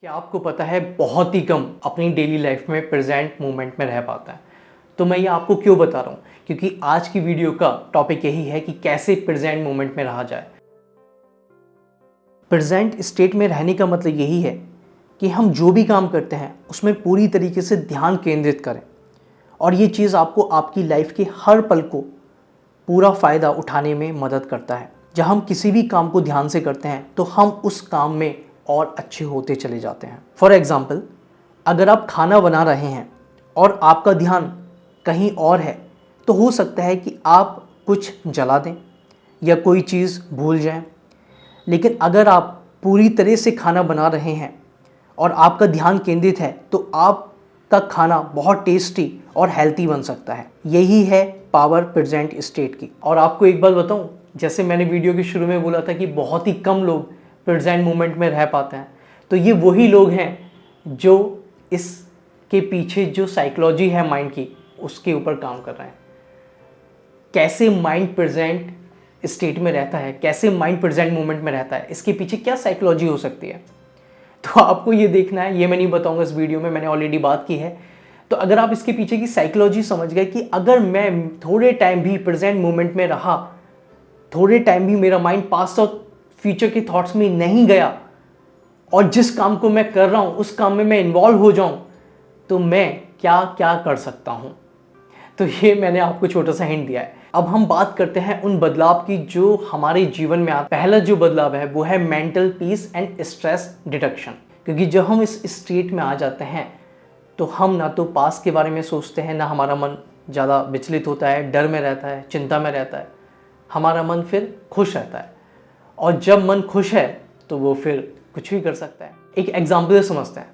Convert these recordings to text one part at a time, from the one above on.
क्या आपको पता है बहुत ही कम अपनी डेली लाइफ में प्रेजेंट मोमेंट में रह पाता है। तो मैं ये आपको क्यों बता रहा हूँ, क्योंकि आज की वीडियो का टॉपिक यही है कि कैसे प्रेजेंट मोमेंट में रहा जाए। प्रेजेंट स्टेट में रहने का मतलब यही है कि हम जो भी काम करते हैं उसमें पूरी तरीके से ध्यान केंद्रित करें, और ये चीज़ आपको आपकी लाइफ के हर पल को पूरा फ़ायदा उठाने में मदद करता है। जब हम किसी भी काम को ध्यान से करते हैं तो हम उस काम में और अच्छे होते चले जाते हैं। फॉर एग्ज़ाम्पल, अगर आप खाना बना रहे हैं और आपका ध्यान कहीं और है तो हो सकता है कि आप कुछ जला दें या कोई चीज़ भूल जाएं। लेकिन अगर आप पूरी तरह से खाना बना रहे हैं और आपका ध्यान केंद्रित है तो आपका खाना बहुत टेस्टी और हेल्थी बन सकता है। यही है पावर प्रेजेंट स्टेट की। और आपको एक बात बताऊं, जैसे मैंने वीडियो के शुरू में बोला था कि बहुत ही कम लोग प्रेजेंट मोमेंट में रह पाते हैं, तो ये वही लोग हैं जो इसके पीछे जो साइकोलॉजी है माइंड की उसके ऊपर काम कर रहे हैं। कैसे माइंड प्रेजेंट स्टेट में रहता है, कैसे माइंड प्रेजेंट मोमेंट में रहता है, इसके पीछे क्या साइकोलॉजी हो सकती है, तो आपको ये देखना है। ये मैं नहीं बताऊंगा इस वीडियो में, मैंने ऑलरेडी बात की है। तो अगर आप इसके पीछे की साइकोलॉजी समझ गए कि अगर मैं थोड़े टाइम भी प्रेजेंट मोमेंट में रहा, थोड़े टाइम भी मेरा माइंड पास्ट और फ्यूचर के थॉट्स में नहीं गया और जिस काम को मैं कर रहा हूं उस काम में मैं इन्वॉल्व हो जाऊं, तो मैं क्या क्या कर सकता हूं। तो ये मैंने आपको छोटा सा हिंट दिया है। अब हम बात करते हैं उन बदलाव की जो हमारे जीवन में आता है। पहला जो बदलाव है वो है mental peace and stress deduction. क्योंकि जब हम इस स्टेट में आ जाते हैं तो हम ना तो पास्ट के बारे में सोचते हैं, ना हमारा मन ज़्यादा विचलित होता है, डर में रहता है, चिंता में रहता है। हमारा मन फिर खुश रहता है, और जब मन खुश है तो वो फिर कुछ भी कर सकता है। एक एग्जाम्पल समझते हैं।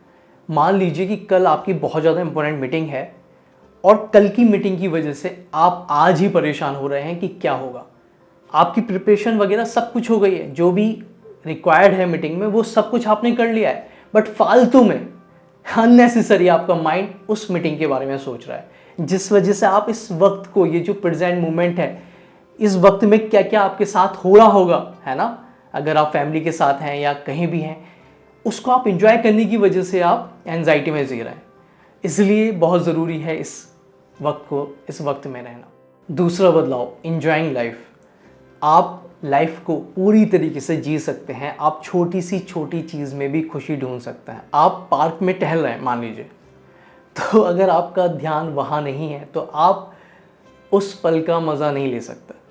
मान लीजिए कि कल आपकी बहुत ज़्यादा इंपॉर्टेंट मीटिंग है और कल की मीटिंग की वजह से आप आज ही परेशान हो रहे हैं कि क्या होगा। आपकी प्रिपरेशन वगैरह सब कुछ हो गई है, जो भी रिक्वायर्ड है मीटिंग में वो सब कुछ आपने कर लिया है, बट फालतू में अननेसेसरी आपका माइंड उस मीटिंग के बारे में सोच रहा है, जिस वजह से आप इस वक्त को, ये जो प्रेजेंट मोमेंट है, इस वक्त में क्या क्या आपके साथ हो रहा होगा, है ना, अगर आप फैमिली के साथ हैं या कहीं भी हैं, उसको आप एंजॉय करने की वजह से आप एंजाइटी में जी रहे हैं। इसलिए बहुत ज़रूरी है इस वक्त में रहना। दूसरा बदलाव, एंजॉयिंग लाइफ। आप लाइफ को पूरी तरीके से जी सकते हैं। आप छोटी सी छोटी चीज़ में भी खुशी ढूंढ सकते हैं। आप पार्क में टहल रहे हैं मान लीजिए, तो अगर आपका ध्यान वहाँ नहीं है तो आप उस पल का मज़ा नहीं ले सकते।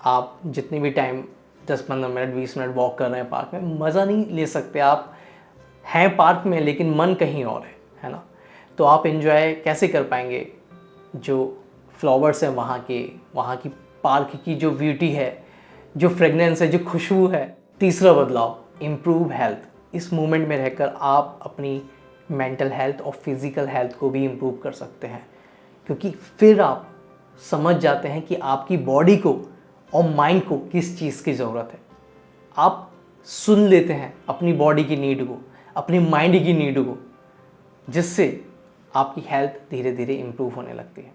आप जितनी भी टाइम 10-15 मिनट 20 मिनट वॉक कर रहे हैं पार्क में, मज़ा नहीं ले सकते। आप हैं पार्क में लेकिन मन कहीं और है ना। तो आप एंजॉय कैसे कर पाएंगे जो फ्लावर्स हैं वहाँ की पार्क की जो ब्यूटी है, जो फ्रेगनेंस है, जो खुशबू है। तीसरा बदलाव, इम्प्रूव हेल्थ। इस मोमेंट में रहकर आप अपनी मेंटल हेल्थ और फिज़िकल हेल्थ को भी इम्प्रूव कर सकते हैं, क्योंकि फिर आप समझ जाते हैं कि आपकी बॉडी को और माइंड को किस चीज़ की ज़रूरत है। आप सुन लेते हैं अपनी बॉडी की नीड को, अपनी माइंड की नीड को, जिससे आपकी हेल्थ धीरे धीरे इम्प्रूव होने लगती है।